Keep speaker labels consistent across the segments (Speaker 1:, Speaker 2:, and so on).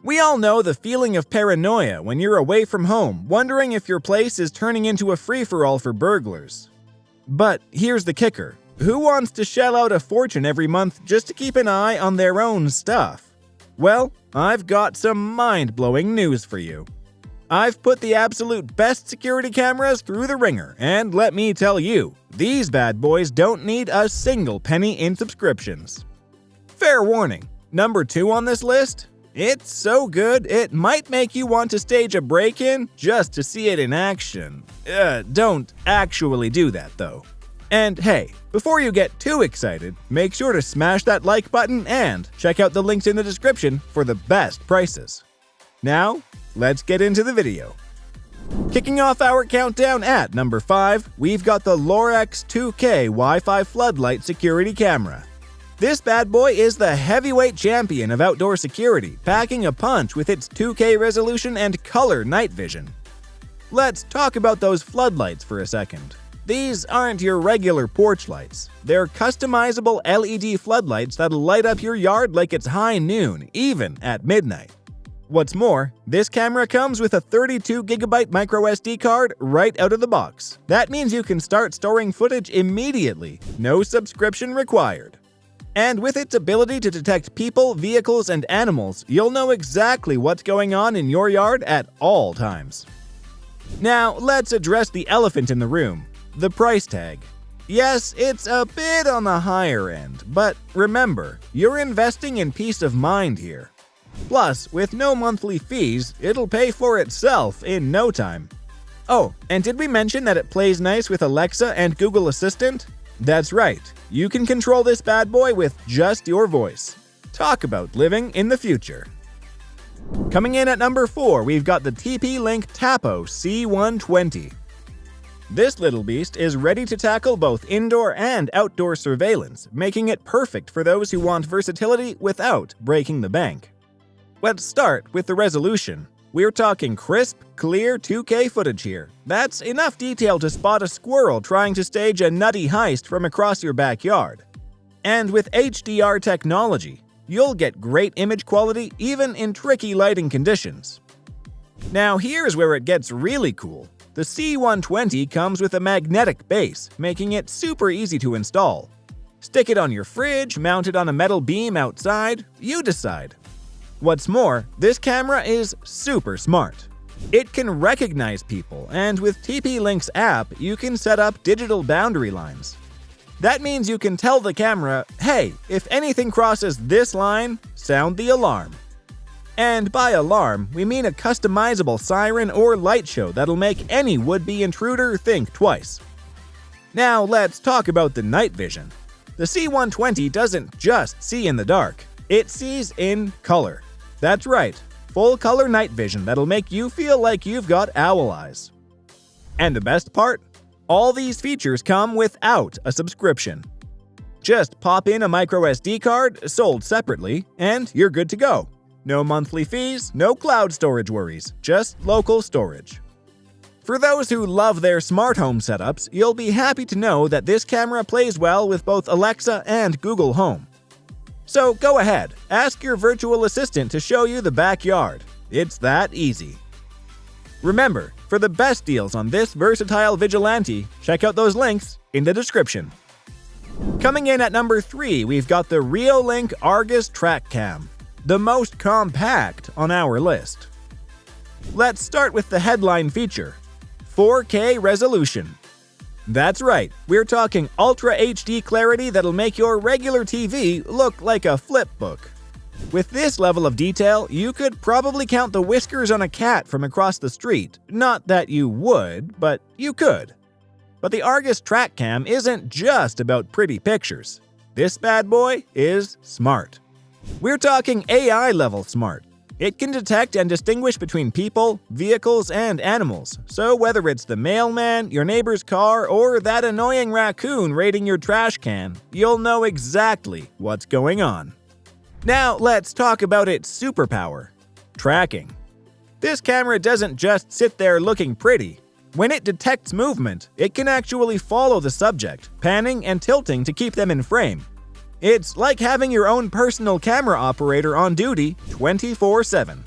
Speaker 1: We all know the feeling of paranoia when you're away from home, wondering if your place is turning into a free-for-all for burglars. But here's the kicker. Who wants to shell out a fortune every month just to keep an eye on their own stuff? Well, I've got some mind-blowing news for you. I've put the absolute best security cameras through the wringer, and let me tell you, these bad boys don't need a single penny in subscriptions. Fair warning, number 2 on this list? It's so good, it might make you want to stage a break-in just to see it in action. Don't actually do that, though. And hey, before you get too excited, make sure to smash that like button and check out the links in the description for the best prices. Now, let's get into the video. Kicking off our countdown at number 5, we've got the Lorex 2K Wi-Fi Floodlight Security Camera. This bad boy is the heavyweight champion of outdoor security, packing a punch with its 2K resolution and color night vision. Let's talk about those floodlights for a second. These aren't your regular porch lights. They're customizable LED floodlights that'll light up your yard like it's high noon, even at midnight. What's more, this camera comes with a 32GB microSD card right out of the box. That means you can start storing footage immediately, no subscription required. And with its ability to detect people, vehicles, and animals, you'll know exactly what's going on in your yard at all times. Now, let's address the elephant in the room, the price tag. Yes, it's a bit on the higher end, but remember, you're investing in peace of mind here. Plus, with no monthly fees, it'll pay for itself in no time. Oh, and did we mention that it plays nice with Alexa and Google Assistant? That's right, you can control this bad boy with just your voice. Talk about living in the future. Coming in at number 4, we've got the TP-Link Tapo C120. This little beast is ready to tackle both indoor and outdoor surveillance, making it perfect for those who want versatility without breaking the bank. Let's start with the resolution. We're talking crisp, clear 2K footage here. That's enough detail to spot a squirrel trying to stage a nutty heist from across your backyard. And with HDR technology, you'll get great image quality even in tricky lighting conditions. Now here's where it gets really cool. The C120 comes with a magnetic base, making it super easy to install. Stick it on your fridge, mount it on a metal beam outside, you decide. What's more, this camera is super smart. It can recognize people, and with TP-Link's app, you can set up digital boundary lines. That means you can tell the camera, hey, if anything crosses this line, sound the alarm. And by alarm, we mean a customizable siren or light show that'll make any would-be intruder think twice. Now let's talk about the night vision. The C120 doesn't just see in the dark, it sees in color. That's right, full-color night vision that'll make you feel like you've got owl eyes. And the best part? All these features come without a subscription. Just pop in a microSD card, sold separately, and you're good to go. No monthly fees, no cloud storage worries, just local storage. For those who love their smart home setups, you'll be happy to know that this camera plays well with both Alexa and Google Home. So go ahead, ask your virtual assistant to show you the backyard. It's that easy. Remember, for the best deals on this versatile vigilante, check out those links in the description. Coming in at number 3, we've got the Reolink Argus Track Cam, the most compact on our list. Let's start with the headline feature, 4K resolution. That's right, we're talking Ultra HD clarity that'll make your regular TV look like a flip book. With this level of detail, you could probably count the whiskers on a cat from across the street. Not that you would, but you could. But the Argus Track Cam isn't just about pretty pictures. This bad boy is smart. We're talking AI-level smart. It can detect and distinguish between people, vehicles, and animals, so whether it's the mailman, your neighbor's car, or that annoying raccoon raiding your trash can, you'll know exactly what's going on. Now let's talk about its superpower, tracking. This camera doesn't just sit there looking pretty. When it detects movement, it can actually follow the subject, panning and tilting to keep them in frame. It's like having your own personal camera operator on duty 24/7.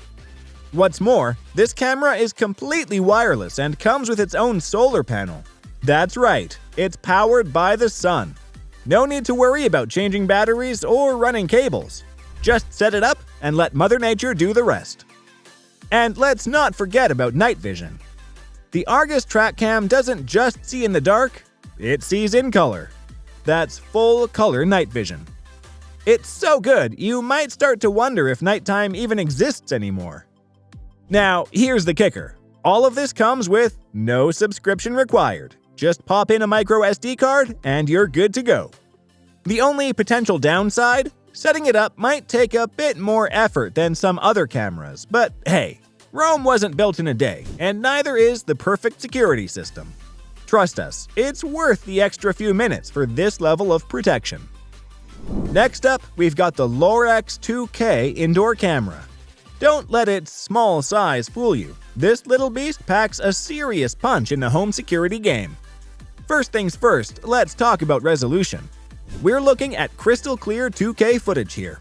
Speaker 1: What's more, this camera is completely wireless and comes with its own solar panel. That's right, it's powered by the sun. No need to worry about changing batteries or running cables. Just set it up and let Mother Nature do the rest. And let's not forget about night vision. The Argus TrackCam doesn't just see in the dark, it sees in color. That's full color night vision. It's so good, you might start to wonder if nighttime even exists anymore. Now, here's the kicker. All of this comes with no subscription required. Just pop in a micro SD card and you're good to go. The only potential downside? Setting it up might take a bit more effort than some other cameras, but hey, Rome wasn't built in a day, and neither is the perfect security system. Trust us, it's worth the extra few minutes for this level of protection. Next up, we've got the Lorex 2K indoor camera. Don't let its small size fool you. This little beast packs a serious punch in the home security game. First things first, let's talk about resolution. We're looking at crystal clear 2K footage here.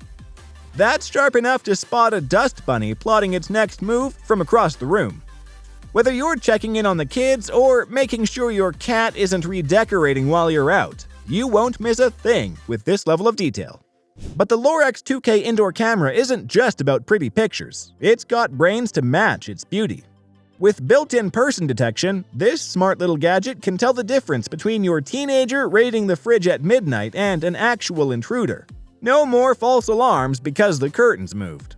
Speaker 1: That's sharp enough to spot a dust bunny plotting its next move from across the room. Whether you're checking in on the kids or making sure your cat isn't redecorating while you're out, you won't miss a thing with this level of detail. But the Lorex 2K indoor camera isn't just about pretty pictures, it's got brains to match its beauty. With built-in person detection, this smart little gadget can tell the difference between your teenager raiding the fridge at midnight and an actual intruder. No more false alarms because the curtains moved.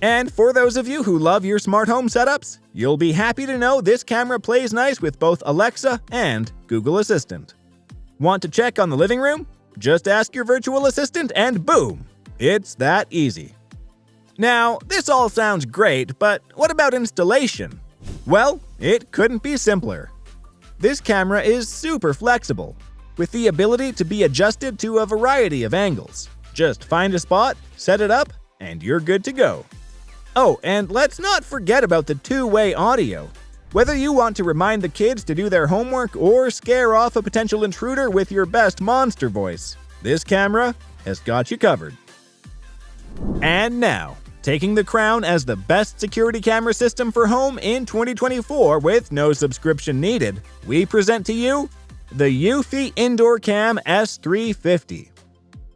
Speaker 1: And for those of you who love your smart home setups, you'll be happy to know this camera plays nice with both Alexa and Google Assistant. Want to check on the living room? Just ask your virtual assistant and boom! It's that easy. Now, this all sounds great, but what about installation? Well, it couldn't be simpler. This camera is super flexible, with the ability to be adjusted to a variety of angles. Just find a spot, set it up, and you're good to go. Oh, and let's not forget about the two-way audio. Whether you want to remind the kids to do their homework or scare off a potential intruder with your best monster voice, this camera has got you covered. And now, taking the crown as the best security camera system for home in 2024 with no subscription needed, we present to you the Eufy Indoor Cam S350.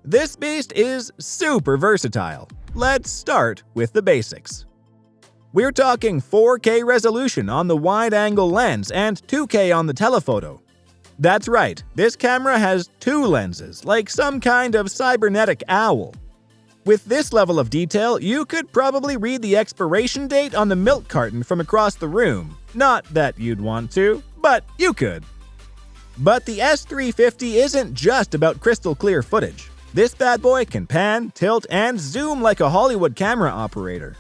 Speaker 1: This beast is super versatile. Let's start with the basics. We're talking 4K resolution on the wide-angle lens and 2K on the telephoto. That's right, this camera has two lenses, like some kind of cybernetic owl. With this level of detail, you could probably read the expiration date on the milk carton from across the room. Not that you'd want to, but you could. But the S350 isn't just about crystal clear footage. This bad boy can pan, tilt, and zoom like a Hollywood camera operator.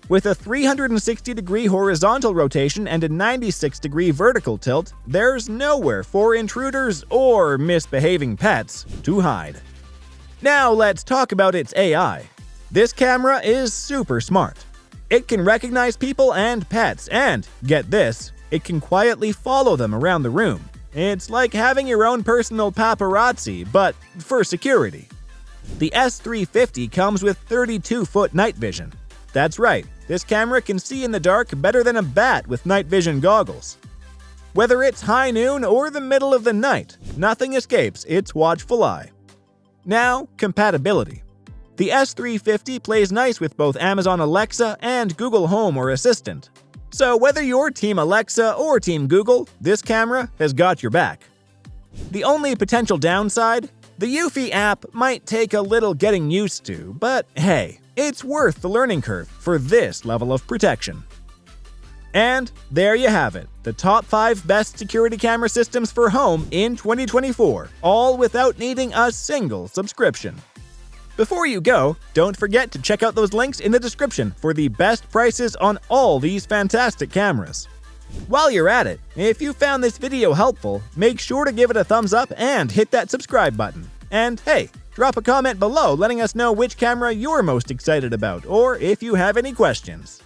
Speaker 1: With a 360-degree horizontal rotation and a 96-degree vertical tilt, there's nowhere for intruders or misbehaving pets to hide. Now let's talk about its AI. This camera is super smart. It can recognize people and pets and, get this, it can quietly follow them around the room. It's like having your own personal paparazzi, but for security. The S350 comes with 32-foot night vision. That's right, this camera can see in the dark better than a bat with night vision goggles. Whether it's high noon or the middle of the night, nothing escapes its watchful eye. Now, compatibility. The S350 plays nice with both Amazon Alexa and Google Home or Assistant. So whether you're Team Alexa or Team Google, this camera has got your back. The only potential downside? The Eufy app might take a little getting used to, but hey, it's worth the learning curve for this level of protection. And there you have it, the top 5 best security camera systems for home in 2024, all without needing a single subscription. Before you go, don't forget to check out those links in the description for the best prices on all these fantastic cameras. While you're at it, if you found this video helpful, make sure to give it a thumbs up and hit that subscribe button. And hey, drop a comment below letting us know which camera you're most excited about or if you have any questions.